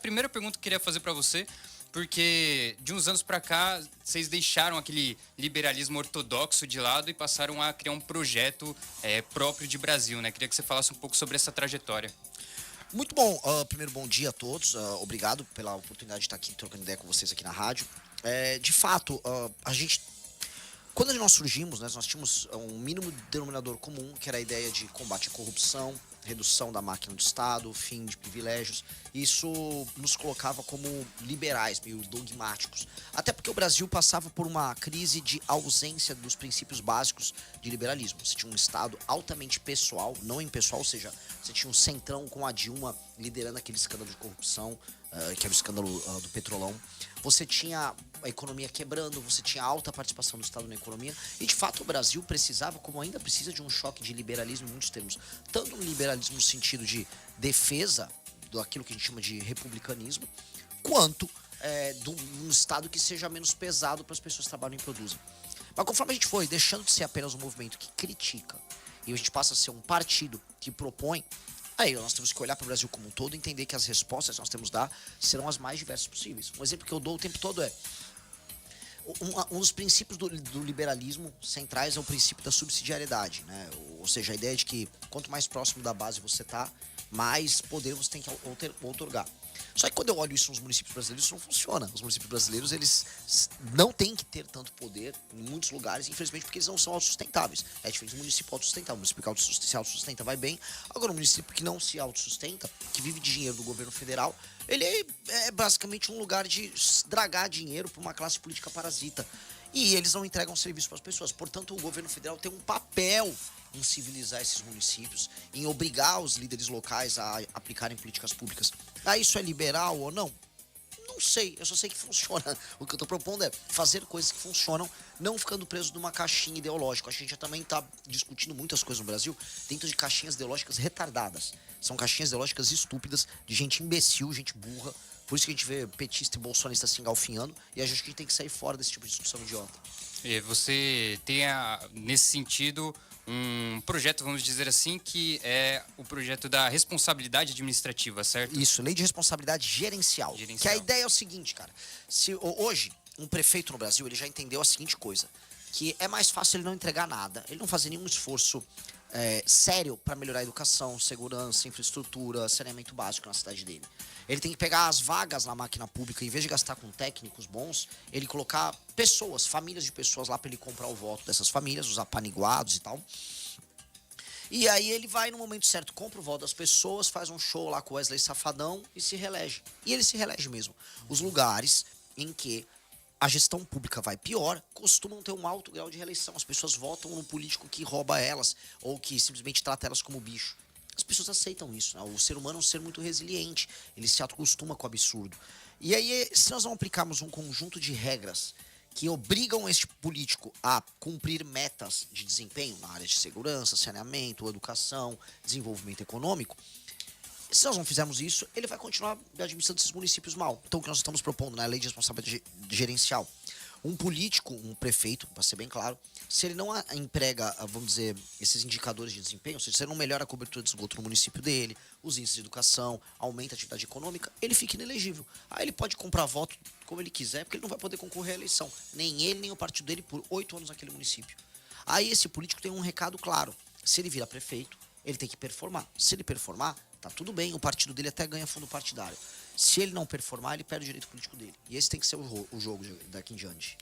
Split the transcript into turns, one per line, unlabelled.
Primeira pergunta que eu queria fazer para você, porque de uns anos para cá, vocês deixaram aquele liberalismo ortodoxo de lado e passaram a criar um projeto próprio de Brasil, né? Queria que você falasse um pouco sobre essa trajetória.
Muito bom. Primeiro, bom dia a todos. Obrigado pela oportunidade de estar aqui trocando ideia com vocês aqui na rádio. De fato, quando nós surgimos, né, nós tínhamos um mínimo denominador comum, que era a ideia de combate à corrupção, redução da máquina do Estado, fim de privilégios. Isso nos colocava como liberais, meio dogmáticos. Até porque o Brasil passava por uma crise de ausência dos princípios básicos de liberalismo. Você tinha um Estado altamente pessoal, não impessoal, ou seja, você tinha um centrão com a Dilma liderando aquele escândalo de corrupção, que era o escândalo do Petrolão. Você tinha a economia quebrando, você tinha alta participação do Estado na economia, e de fato o Brasil precisava, como ainda precisa, de um choque de liberalismo em muitos termos. Tanto um liberalismo no sentido de defesa daquilo que a gente chama de republicanismo, quanto de um Estado que seja menos pesado para as pessoas que trabalham e produzem. Mas conforme a gente foi deixando de ser apenas um movimento que critica, e a gente passa a ser um partido que propõe, aí nós temos que olhar para o Brasil como um todo e entender que as respostas que nós temos que dar serão as mais diversas possíveis. Um exemplo que eu dou o tempo todo é um dos princípios do liberalismo centrais é o princípio da subsidiariedade, né? Ou seja, a ideia de que quanto mais próximo da base você está, mais poder você tem que outorgar. Só que quando eu olho isso nos municípios brasileiros, isso não funciona. Os municípios brasileiros, eles não têm que ter tanto poder em muitos lugares, infelizmente, porque eles não são autossustentáveis. É diferente do município autossustentável. O município que se autossustenta vai bem. Agora, o município que não se autossustenta, que vive de dinheiro do governo federal, ele é basicamente um lugar de dragar dinheiro para uma classe política parasita. E eles não entregam serviço para as pessoas. Portanto, o governo federal tem um papel em civilizar esses municípios, em obrigar os líderes locais a aplicarem políticas públicas. Isso é liberal ou não? Não sei, eu só sei que funciona. O que eu tô propondo é fazer coisas que funcionam, não ficando preso numa caixinha ideológica. A gente já também tá discutindo muitas coisas no Brasil dentro de caixinhas ideológicas retardadas. São caixinhas ideológicas estúpidas, de gente imbecil, gente burra. Por isso que a gente vê petista e bolsonarista se engalfinhando, e a gente tem que sair fora desse tipo de discussão idiota.
E você tem, nesse sentido, um projeto, vamos dizer assim, que é o projeto da responsabilidade administrativa, certo?
Isso, lei de responsabilidade gerencial. Que a
Gerencial.
ideia é o seguinte, cara. Se hoje um prefeito no Brasil, ele já entendeu a seguinte coisa, que é mais fácil ele não entregar nada, ele não fazer nenhum esforço sério para melhorar a educação, segurança, infraestrutura, saneamento básico na cidade dele. Ele tem que pegar as vagas na máquina pública, em vez de gastar com técnicos bons, ele colocar pessoas, famílias de pessoas lá para ele comprar o voto dessas famílias, os apaniguados e tal. E aí ele vai no momento certo, compra o voto das pessoas, faz um show lá com Wesley Safadão e se reelege. E ele se reelege mesmo. Os lugares em que a gestão pública vai pior costumam ter um alto grau de reeleição. As pessoas votam no político que rouba elas ou que simplesmente trata elas como bicho. As pessoas aceitam isso, né? O ser humano é um ser muito resiliente, ele se acostuma com o absurdo. E aí, se nós não aplicarmos um conjunto de regras que obrigam este político a cumprir metas de desempenho na área de segurança, saneamento, educação, desenvolvimento econômico, se nós não fizermos isso, ele vai continuar administrando esses municípios mal. Então, o que nós estamos propondo na lei de responsabilidade gerencial? Um político, um prefeito, para ser bem claro, se ele não emprega, vamos dizer, esses indicadores de desempenho, ou seja, se ele não melhora a cobertura de esgoto no município dele, os índices de educação, aumenta a atividade econômica, ele fica inelegível. Aí ele pode comprar voto como ele quiser, porque ele não vai poder concorrer à eleição. Nem ele, nem o partido dele por 8 anos naquele município. Aí esse político tem um recado claro. Se ele virar prefeito, ele tem que performar. Se ele performar, tá tudo bem, o partido dele até ganha fundo partidário. Se ele não performar, ele perde o direito político dele. E esse tem que ser o jogo daqui em diante.